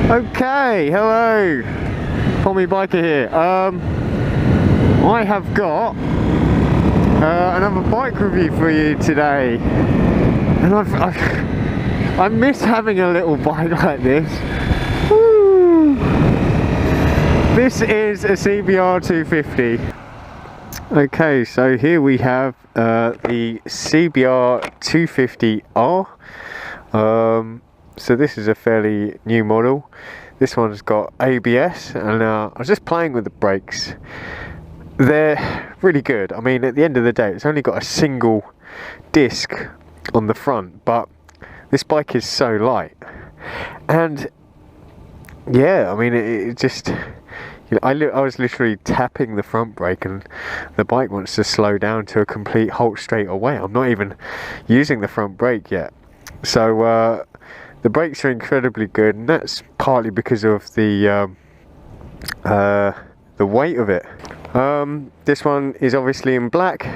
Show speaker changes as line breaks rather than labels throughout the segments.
Okay, hello, Pommy Biker here. I have got another bike review for you today, and I miss having a little bike like this. Woo. This is a CBR250. Okay, so here we have the CBR250R. So this is a fairly new model. This one's got ABS, and I was just playing with the brakes. They're really good. I mean, at the end of the day, it's only got a single disc on the front, but this bike is so light. And yeah, I mean, it just, you know, I was literally tapping the front brake, and the bike wants to slow down to a complete halt straight away. I'm not even using the front brake yet. So the brakes are incredibly good, and that's partly because of the weight of it. This one is obviously in black.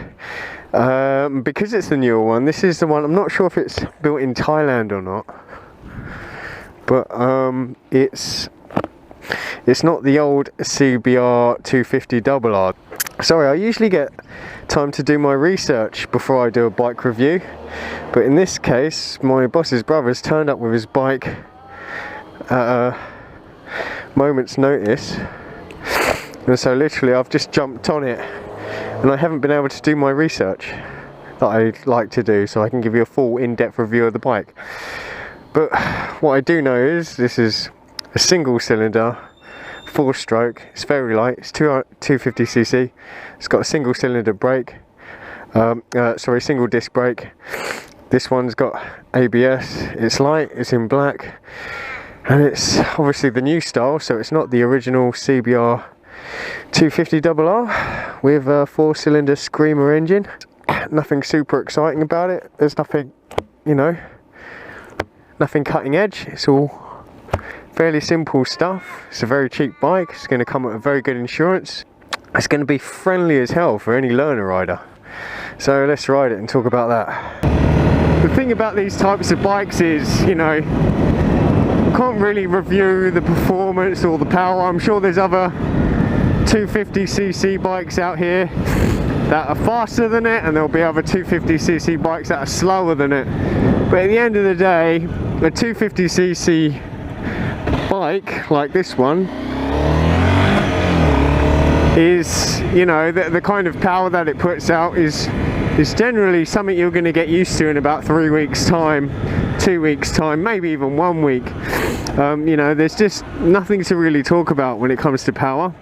Because it's the newer one, this is the one, I'm not sure if it's built in Thailand or not, but it's not the old CBR250R. Sorry, I usually get time to do my research before I do a bike review, but in this case my boss's brother's turned up with his bike at a moment's notice, and so literally I've just jumped on it, and I haven't been able to do my research that I'd like to do, so I can give you a full in-depth review of the bike. But what I do know is this is a single cylinder, 4-stroke. It's very light. It's 250cc. It's got a single cylinder brake. Single disc brake. This one's got ABS. It's light. It's in black, and it's obviously the new style. So it's not the original CBR 250R with a 4-cylinder screamer engine. Nothing super exciting about it. There's nothing, you know, nothing cutting edge. It's all fairly simple stuff. It's a very cheap bike. It's going to come with a very good insurance. It's going to be friendly as hell for any learner rider. So let's ride it and talk about that. The thing about these types of bikes is, you know, I can't really review the performance or the power. I'm sure there's other 250cc bikes out here that are faster than it, and there'll be other 250cc bikes that are slower than it. But at the end of the day, a 250cc bike like this one is, you know, the kind of power that it puts out is generally something you're going to get used to in about 3 weeks time, 2 weeks time, maybe even 1 week. You know, there's just nothing to really talk about when it comes to power.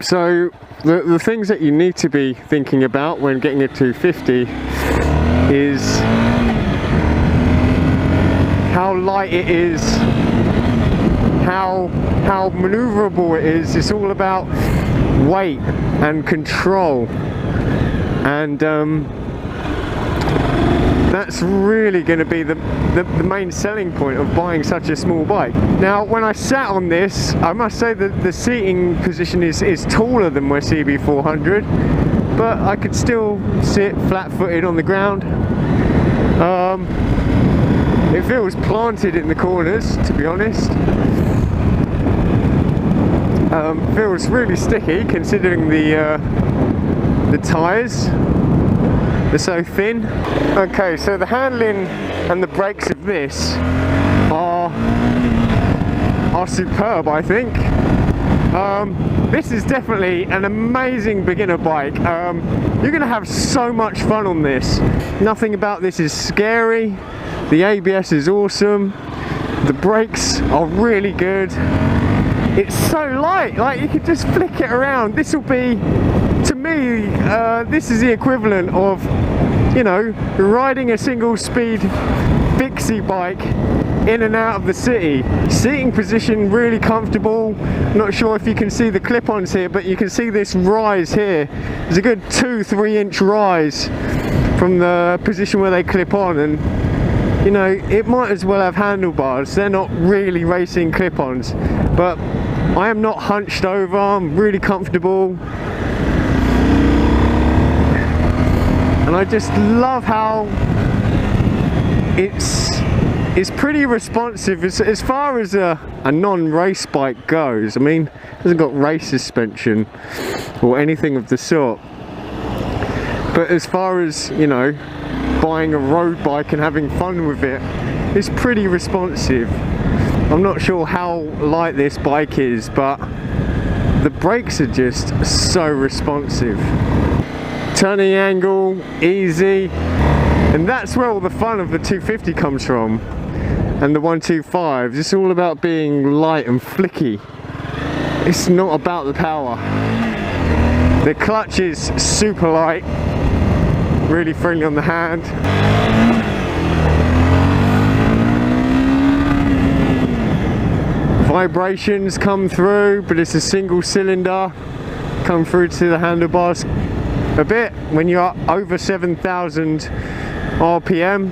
So the things that you need to be thinking about when getting a 250 is how light it is, how maneuverable it is. It's all about weight and control, and that's really going to be the main selling point of buying such a small bike. Now, when I sat on this, I must say that the seating position is taller than my CB400, but I could still sit flat-footed on the ground. It feels planted in the corners, to be honest. Feels really sticky considering the tyres. They're so thin. Okay, so the handling and the brakes of this are superb, I think. This is definitely an amazing beginner bike. You're gonna have so much fun on this. Nothing about this is scary. The ABS is awesome. The brakes are really good. It's so light, like you could just flick it around. This will be, to me, this is the equivalent of, you know, riding a single speed fixie bike in and out of the city. Seating position really comfortable. Not sure if you can see the clip-ons here, but you can see this rise here. There's a good 2-3 inch rise from the position where they clip on, and you know, it might as well have handlebars. They're not really racing clip-ons, but I am not hunched over. I'm really comfortable, and I just love how it's it's pretty responsive as far as a non-race bike goes. I mean, it hasn't got race suspension or anything of the sort. But as far as, you know, buying a road bike and having fun with it, it's pretty responsive. I'm not sure how light this bike is, but the brakes are just so responsive. Turning angle, easy. And that's where all the fun of the 250 comes from. And the 125, it's all about being light and flicky. It's not about the power. The clutch is super light, really friendly on the hand. Vibrations come through, but it's a single cylinder. Come through to the handlebars a bit. When you're over 7,000 RPM,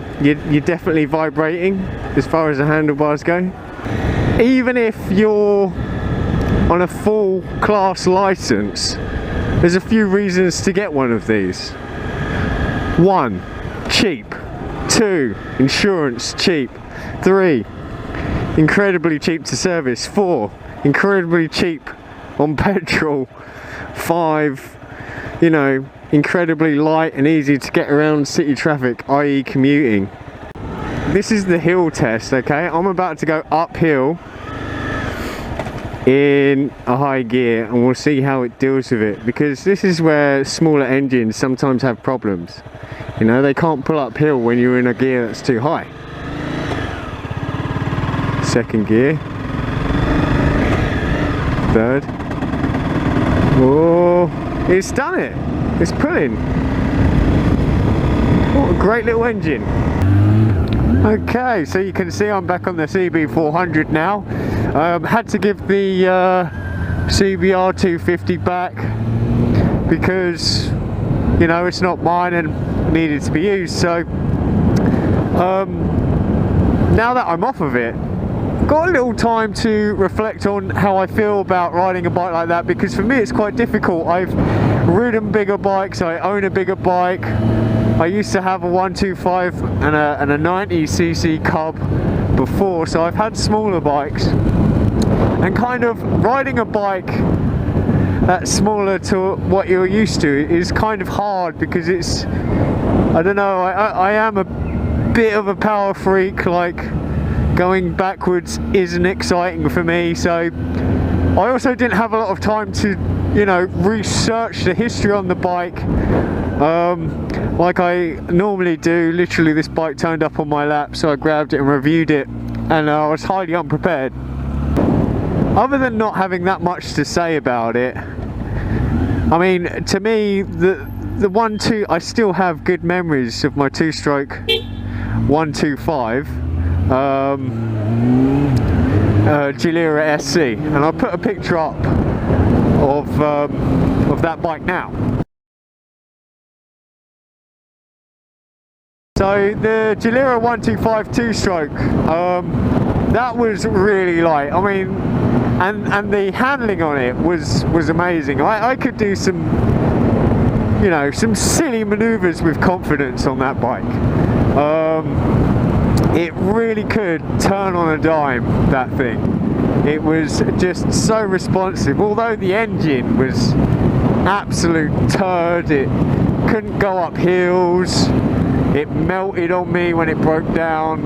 you're definitely vibrating as far as the handlebars go. Even if you're on a full class license, there's a few reasons to get one of these. 1, cheap. 2, insurance, cheap. 3, incredibly cheap to service. 4, incredibly cheap on petrol. 5, you know, incredibly light and easy to get around city traffic, i.e. commuting. This is the hill test, okay? I'm about to go uphill in a high gear and we'll see how it deals with it, because this is where smaller engines sometimes have problems. You know, they can't pull uphill when you're in a gear that's too high. Second gear. Third. Oh, it's done it. It's pulling. What a great little engine. Okay, so you can see I'm back on the CB400 now. Had to give the CBR250 back because, you know, it's not mine and needed to be used. So now that I'm off of it, got a little time to reflect on how I feel about riding a bike like that, because for me it's quite difficult. I've ridden bigger bikes, I own a bigger bike. I used to have a 125 and a 90cc cub before, so I've had smaller bikes. And kind of riding a bike that's smaller to what you're used to is kind of hard, because it's, I don't know, I am a bit of a power freak. Like, going backwards isn't exciting for me, so I also didn't have a lot of time to, you know, research the history on the bike like I normally do. Literally, this bike turned up on my lap, so I grabbed it and reviewed it, and I was highly unprepared. Other than not having that much to say about it, I mean, to me, the 1.2, I still have good memories of my two-stroke 125 Gilera SC, and I'll put a picture up of that bike now. So the Gilera 125 two-stroke, that was really light. I mean, and the handling on it was amazing. I could do some, you know, some silly maneuvers with confidence on that bike. It really could turn on a dime, that thing. It was just so responsive. Although the engine was absolute turd, it couldn't go up hills, it melted on me when it broke down,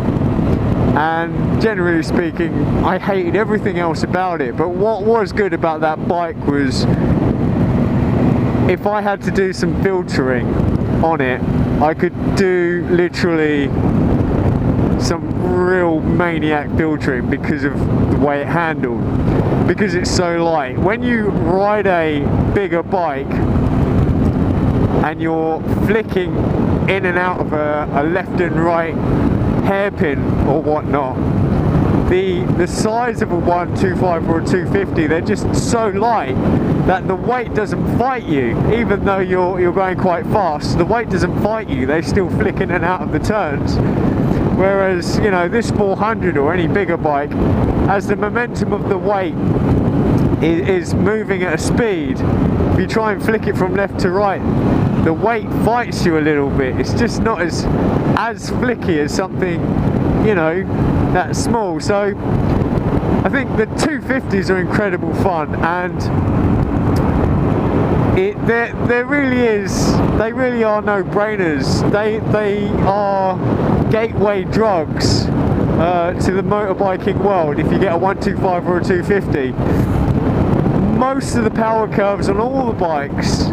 and generally speaking, I hated everything else about it. But what was good about that bike was, if I had to do some filtering on it, I could do literally some real maniac filtering because of the way it handled, because it's so light. When you ride a bigger bike and you're flicking in and out of a left and right hairpin or whatnot, the size of a 125 or a 250, they're just so light that the weight doesn't fight you. Even though you're going quite fast, the weight doesn't fight you. They still flick in and out of the turns. Whereas, you know, this 400 or any bigger bike, as the momentum of the weight is moving at a speed, if you try and flick it from left to right, the weight fights you a little bit. It's just not as flicky as something, you know, that small. So I think the 250s are incredible fun, and there really is, they really are no-brainers. They are gateway drugs to the motorbiking world. If you get a 125 or a 250, most of the power curves on all the bikes,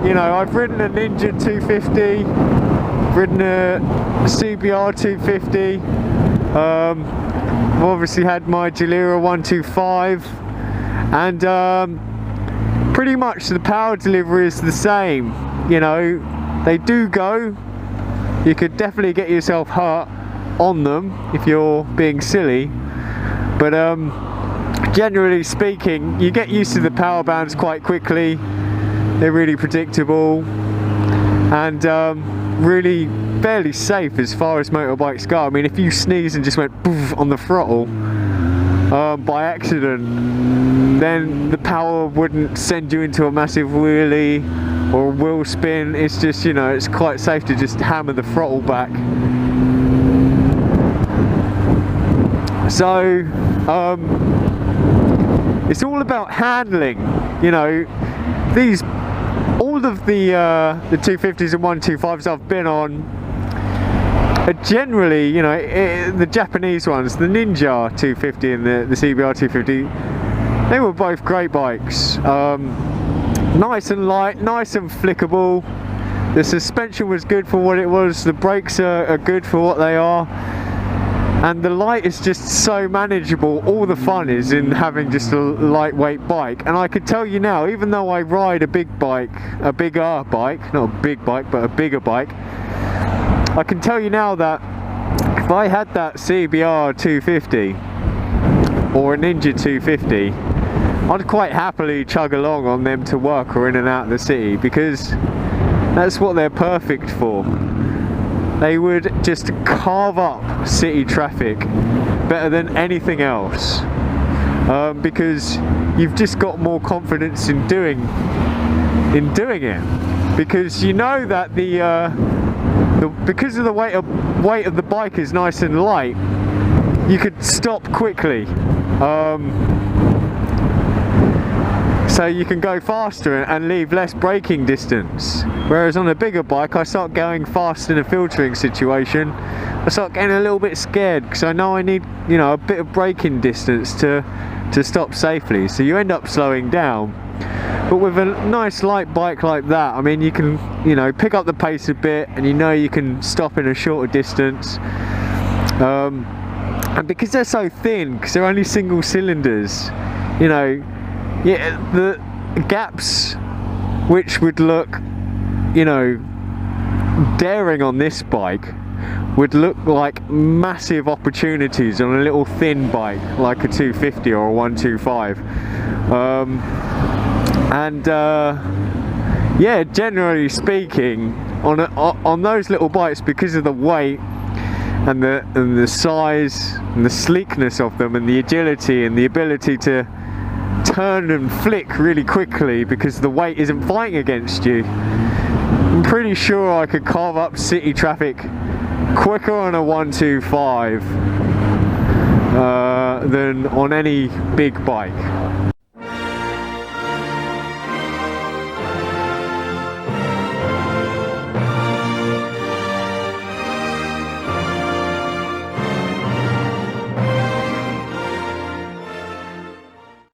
you know, I've ridden a Ninja 250, I've ridden a CBR250, I've obviously had my Gilera 125, and pretty much the power delivery is the same. You know, they do go, you could definitely get yourself hurt on them if you're being silly, but generally speaking, you get used to the power bands quite quickly. They're really predictable and really fairly safe as far as motorbikes go. I mean, if you sneeze and just went poof on the throttle by accident, then the power wouldn't send you into a massive wheelie or a wheel spin. It's just, you know, it's quite safe to just hammer the throttle back. So it's all about handling, you know. All of the 250s and 125s I've been on are generally, you know, the Japanese ones, the Ninja 250 and the CBR 250, they were both great bikes. Nice and light, nice and flickable. The suspension was good for what it was, the brakes are good for what they are, and the light is just so manageable. All the fun is in having just a lightweight bike. And I can tell you now, even though I ride a big bike, a bigger bike, not a big bike, but a bigger bike, I can tell you now that if I had that CBR 250 or a Ninja 250, I'd quite happily chug along on them to work or in and out of the city, because that's what they're perfect for. They would just carve up city traffic better than anything else, because you've just got more confidence in doing it, because you know that because of the weight of the bike is nice and light, you could stop quickly. So you can go faster and leave less braking distance. Whereas on a bigger bike, I start going fast in a filtering situation, I start getting a little bit scared, because I know I need, you know, a bit of braking distance to stop safely. So you end up slowing down. But with a nice light bike like that, I mean, you can, you know, pick up the pace a bit, and you know you can stop in a shorter distance. And because they're so thin, because they're only single cylinders, you know, yeah, the gaps which would look, you know, daring on this bike would look like massive opportunities on a little thin bike like a 250 or a 125. Yeah, generally speaking, on those little bikes, because of the weight and the size and the sleekness of them and the agility and the ability to turn and flick really quickly because the weight isn't fighting against you, I'm pretty sure I could carve up city traffic quicker on a 125 than on any big bike.